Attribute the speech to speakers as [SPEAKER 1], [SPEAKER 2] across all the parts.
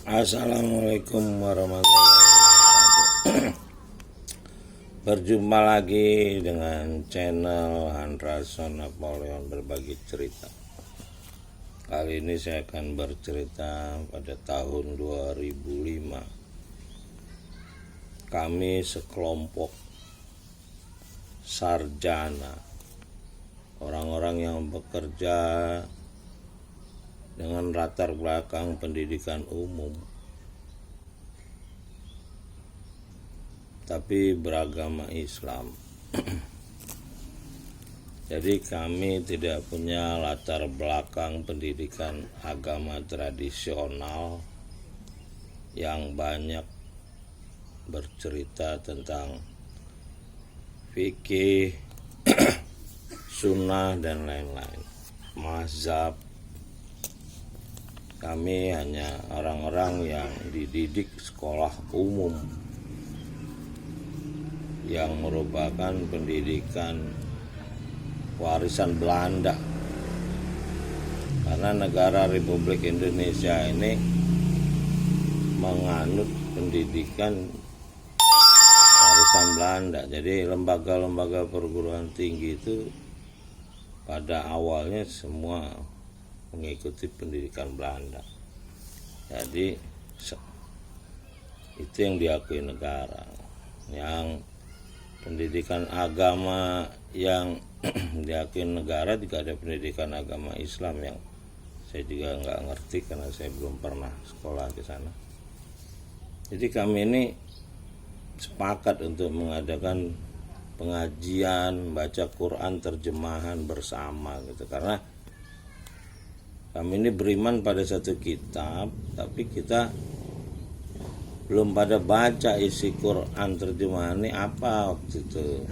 [SPEAKER 1] Assalamualaikum warahmatullahi wabarakatuh. Berjumpa lagi dengan channel Handrason Napoleon Berbagi Cerita. Kali ini saya akan bercerita pada tahun 2005. Kami sekelompok sarjana, orang-orang yang bekerja dengan latar belakang pendidikan umum tapi beragama Islam. Jadi kami tidak punya latar belakang pendidikan agama tradisional yang banyak bercerita tentang fikih, sunnah dan lain-lain, mazhab. Kami hanya orang-orang yang dididik sekolah umum yang merupakan pendidikan warisan Belanda, karena negara Republik Indonesia ini menganut pendidikan warisan Belanda. Jadi lembaga-lembaga perguruan tinggi itu pada awalnya semua mengikuti pendidikan Belanda. Jadi itu yang diakui negara. Yang pendidikan agama yang diakui negara juga ada pendidikan agama Islam yang saya juga nggak ngerti karena saya belum pernah sekolah di sana. Jadi kami ini sepakat untuk mengadakan pengajian baca Quran terjemahan bersama gitu, karena kami ini beriman pada satu kitab, tapi kita belum pada baca isi Quran terjemahan ini apa waktu itu.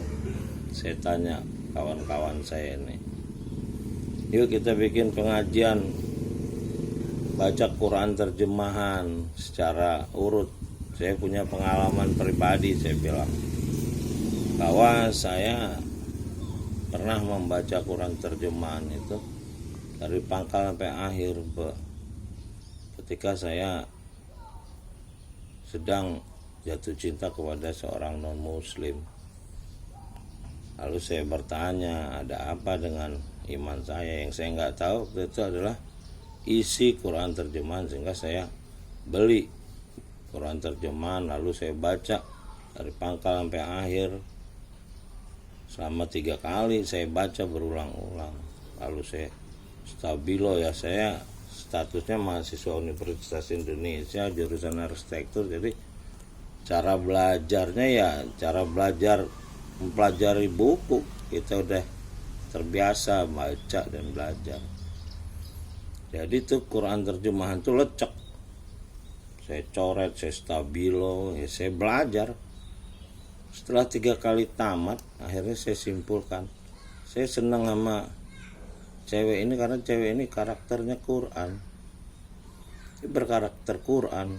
[SPEAKER 1] Saya tanya kawan-kawan saya ini, yuk kita bikin pengajian baca Quran terjemahan secara urut. Saya punya pengalaman pribadi, saya bilang bahwa saya pernah membaca Quran terjemahan itu dari pangkal sampai akhir, ketika saya sedang jatuh cinta kepada seorang non muslim. Lalu saya bertanya, ada apa dengan iman saya? Yang saya nggak tahu itu adalah isi Quran terjemahan, sehingga saya beli Quran terjemahan, lalu saya baca dari pangkal sampai akhir selama 3 kali. Saya baca berulang-ulang, lalu saya stabilo, ya saya statusnya mahasiswa Universitas Indonesia jurusan arsitektur. Jadi cara belajarnya ya cara belajar mempelajari buku. Kita udah terbiasa baca dan belajar. Jadi tuh Quran terjemahan tuh lecek, saya coret, saya stabilo, ya saya belajar. Setelah 3 kali tamat, akhirnya saya simpulkan, saya senang sama cewek ini karena cewek ini karakternya Quran, dia berkarakter Quran.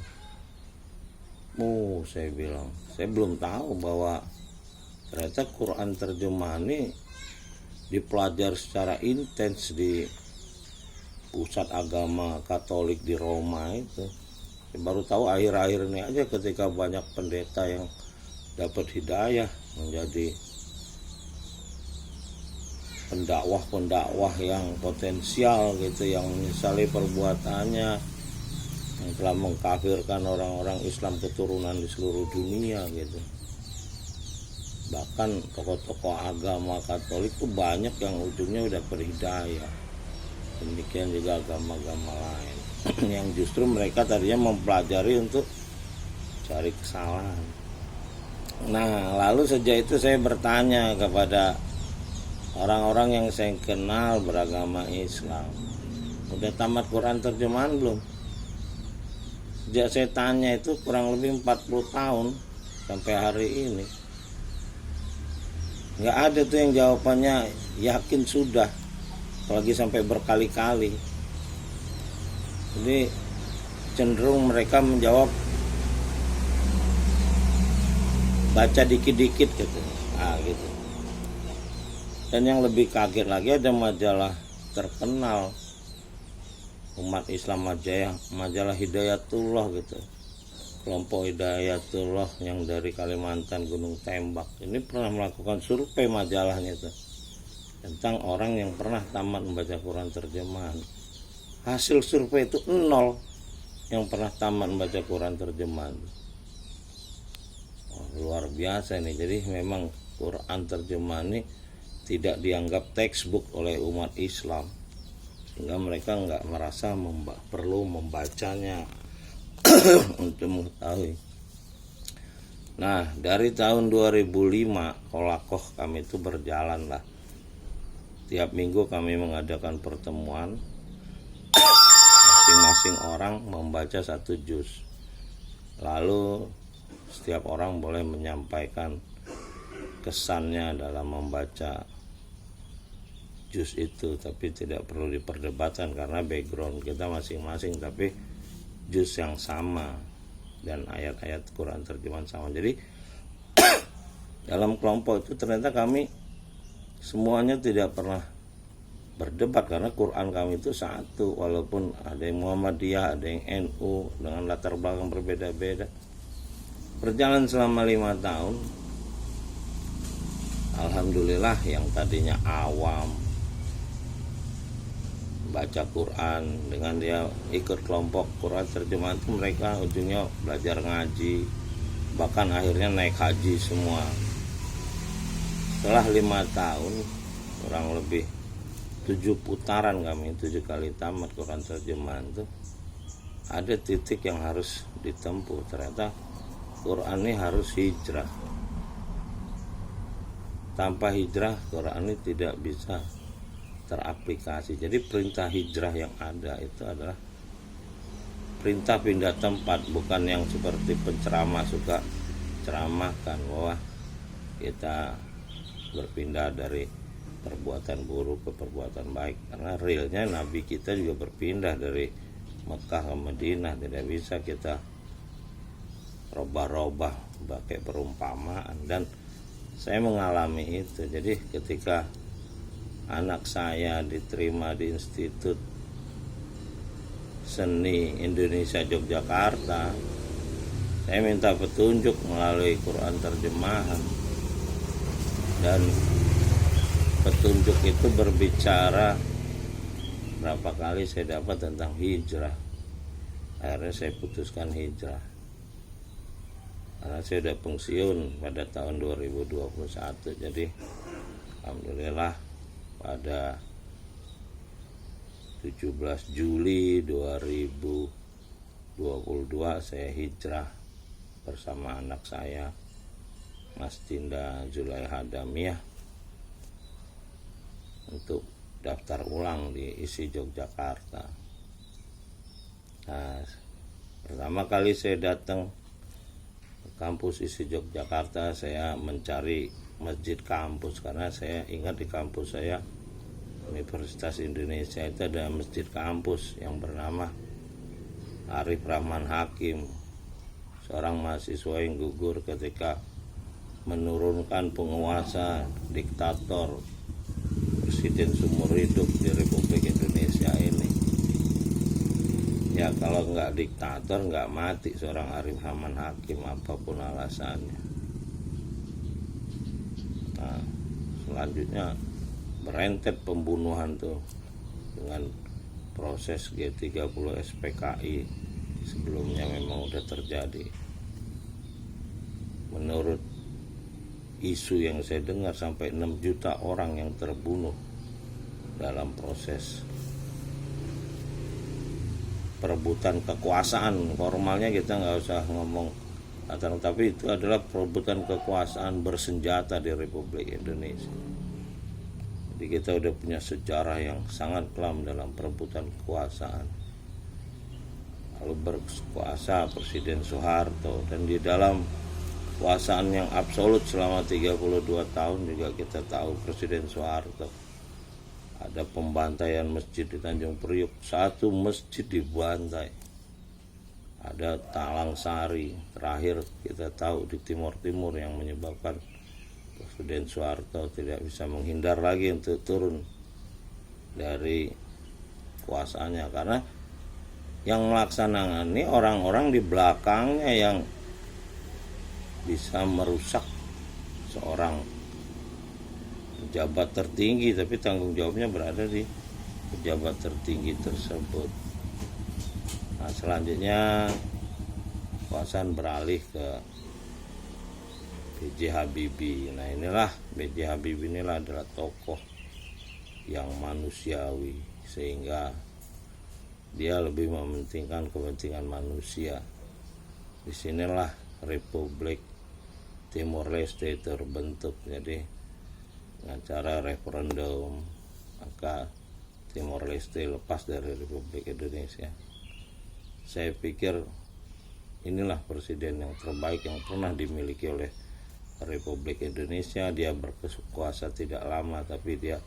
[SPEAKER 1] Saya bilang, saya belum tahu bahwa ternyata Quran terjemahan ini dipelajari secara intens di pusat agama Katolik di Roma itu. Saya baru tahu akhir-akhir ini aja, ketika banyak pendeta yang dapat hidayah menjadi pendakwah yang potensial gitu, yang menyesali perbuatannya, yang telah mengkafirkan orang-orang Islam keturunan di seluruh dunia gitu. Bahkan tokoh-tokoh agama Katolik itu banyak yang ujungnya udah berhidayah. Demikian juga agama-agama lain yang justru mereka tadinya mempelajari untuk cari kesalahan. Nah, lalu sejak itu saya bertanya kepada orang-orang yang saya kenal beragama Islam, udah tamat Quran terjemahan belum? Sejak saya tanya itu kurang lebih 40 tahun sampai hari ini, nggak ada tuh yang jawabannya yakin sudah, apalagi sampai berkali-kali. Jadi cenderung mereka menjawab baca dikit-dikit gitu. Gitu. Dan yang lebih kaget lagi, ada majalah terkenal umat Islam majalah Hidayatullah gitu, kelompok Hidayatullah yang dari Kalimantan Gunung Tembak ini pernah melakukan survei majalahnya itu tentang orang yang pernah tamat membaca Quran terjemahan. Hasil survei itu 0 yang pernah tamat membaca Quran terjemahan. Luar biasa ini. Jadi memang Quran terjemahan ini tidak dianggap textbook oleh umat Islam, sehingga mereka nggak merasa perlu membacanya untuk mengetahui. Nah, dari tahun 2005 Qolaqoh kami itu berjalan lah. Tiap minggu kami mengadakan pertemuan, masing-masing orang membaca 1 juz. Lalu setiap orang boleh menyampaikan kesannya dalam membaca juz itu, tapi tidak perlu diperdebatkan karena background kita masing-masing, tapi juz yang sama dan ayat-ayat Quran terjemahan sama. Jadi dalam kelompok itu ternyata kami semuanya tidak pernah berdebat karena Quran kami itu satu, walaupun ada yang Muhammadiyah, ada yang NU dengan latar belakang berbeda-beda. Berjalan selama 5 tahun, alhamdulillah yang tadinya awam baca Quran, dengan dia ikut kelompok Quran terjemahan itu mereka ujungnya belajar ngaji, bahkan akhirnya naik haji semua. Setelah 5 tahun, kurang lebih 7 putaran kami, 7 kali tamat Quran terjemahan itu, ada titik yang harus ditempuh. Ternyata Quran ini harus hijrah. Tanpa hijrah Quran ini tidak bisa teraplikasi. Jadi perintah hijrah yang ada itu adalah perintah pindah tempat, bukan yang seperti penceramah suka ceramahkan bahwa kita berpindah dari perbuatan buruk ke perbuatan baik. Karena realnya Nabi kita juga berpindah dari Mekah ke Madinah. Tidak bisa kita robah-robah pakai perumpamaan, dan saya mengalami itu. Jadi ketika anak saya diterima di Institut Seni Indonesia Yogyakarta, saya minta petunjuk melalui Quran terjemahan, dan petunjuk itu berbicara berapa kali saya dapat tentang hijrah. Akhirnya saya putuskan hijrah karena saya sudah pensiun pada tahun 2021. Jadi alhamdulillah pada 17 Juli 2022 saya hijrah bersama anak saya Mas Dinda Zulaiha Damiah untuk daftar ulang di ISI Yogyakarta. Nah, pertama kali saya datang ke kampus ISI Yogyakarta, saya mencari masjid kampus karena saya ingat di kampus saya Universitas Indonesia itu ada masjid kampus yang bernama Arif Rahman Hakim, seorang mahasiswa yang gugur ketika menurunkan penguasa diktator Presiden seumur hidup di Republik Indonesia ini. Ya kalau nggak diktator nggak mati seorang Arif Rahman Hakim apapun alasannya. Nah, selanjutnya berentet pembunuhan tuh dengan proses G30 SPKI sebelumnya memang udah terjadi. Menurut isu yang saya dengar sampai 6 juta orang yang terbunuh dalam proses perebutan kekuasaan. Formalnya kita nggak usah ngomong, tapi itu adalah perebutan kekuasaan bersenjata di Republik Indonesia. Jadi kita udah punya sejarah yang sangat kelam dalam perebutan kekuasaan. Lalu berkuasa Presiden Soeharto, dan di dalam kekuasaan yang absolut selama 32 tahun juga kita tahu Presiden Soeharto ada pembantaian masjid di Tanjung Priok, 1 masjid dibantai. Ada Talang Sari, terakhir kita tahu di Timur Timur yang menyebabkan Presiden Soeharto tidak bisa menghindar lagi untuk turun dari kuasanya, karena Yang melaksanakan ini orang-orang di belakangnya yang bisa merusak seorang pejabat tertinggi, tapi tanggung jawabnya berada di pejabat tertinggi tersebut. Nah, selanjutnya kekuasaan beralih ke B.J. Habibie. Nah, inilah B.J. Habibie inilah adalah tokoh yang manusiawi, sehingga dia lebih mementingkan kepentingan manusia. Disinilah Republik Timor Leste terbentuk. Jadi dengan cara referendum maka Timor Leste lepas dari Republik Indonesia. Saya pikir inilah presiden yang terbaik yang pernah dimiliki oleh Republik Indonesia. Dia berkuasa tidak lama, tapi dia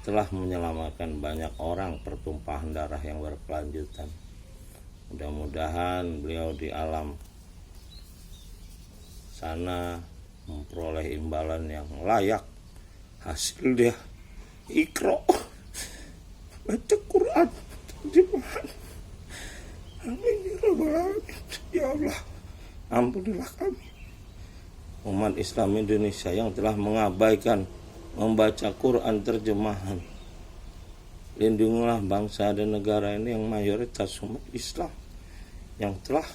[SPEAKER 1] telah menyelamatkan banyak orang pertumpahan darah yang berkelanjutan. Mudah-mudahan beliau di alam sana memperoleh imbalan yang layak. Hasil dia Iqra, baca Quran terjemahan. Amin ya rabbal alamin. Ya Allah, ampunilah kami umat Islam Indonesia yang telah mengabaikan membaca Quran terjemahan. Lindungilah bangsa dan negara ini yang mayoritas umat Islam yang telah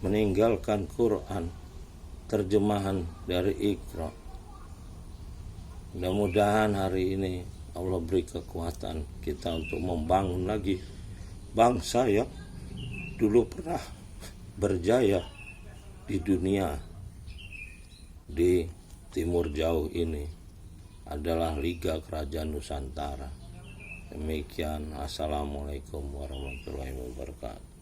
[SPEAKER 1] meninggalkan Quran terjemahan dari Iqra. Mudah-mudahan hari ini Allah beri kekuatan kita untuk membangun lagi bangsa yang dulu pernah berjaya di dunia, di timur jauh ini adalah Liga Kerajaan Nusantara. Demikian, assalamualaikum warahmatullahi wabarakatuh.